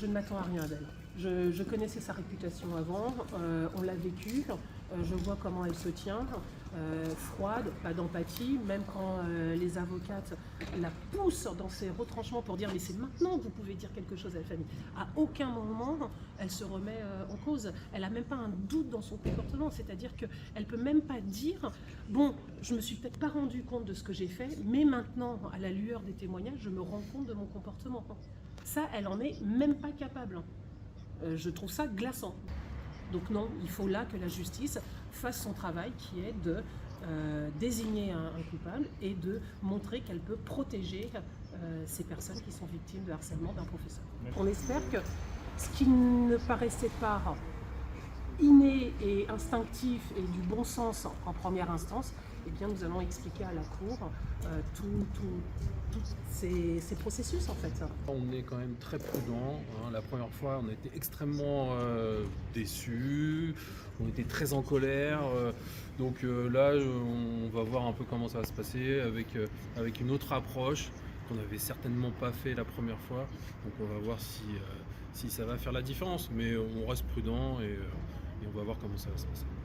je ne m'attends à rien d'elle. Je connaissais sa réputation avant, on l'a vécu, je vois comment elle se tient, froide, pas d'empathie, même quand les avocates la poussent dans ses retranchements pour dire mais c'est maintenant que vous pouvez dire quelque chose à la famille. À aucun moment elle se remet en cause, elle n'a même pas un doute dans son comportement, c'est-à-dire qu'elle ne peut même pas dire bon, je me suis peut-être pas rendu compte de ce que j'ai fait, mais maintenant, à la lueur des témoignages, je me rends compte de mon comportement. Ça, elle en est même pas capable. Je trouve ça glaçant. Donc non, il faut là que la justice fasse son travail qui est de désigner un coupable et de montrer qu'elle peut protéger ces personnes qui sont victimes de harcèlement d'un professeur. On espère que ce qui ne paraissait pas inné et instinctif et du bon sens en première instance, eh bien nous allons expliquer à la Cour tous ces processus en fait. On est quand même très prudent. La première fois, on a été extrêmement déçus, on était très en colère. Donc là, on va voir un peu comment ça va se passer avec une autre approche qu'on n'avait certainement pas fait la première fois. Donc on va voir si ça va faire la différence. Mais on reste prudent et on va voir comment ça va se passer.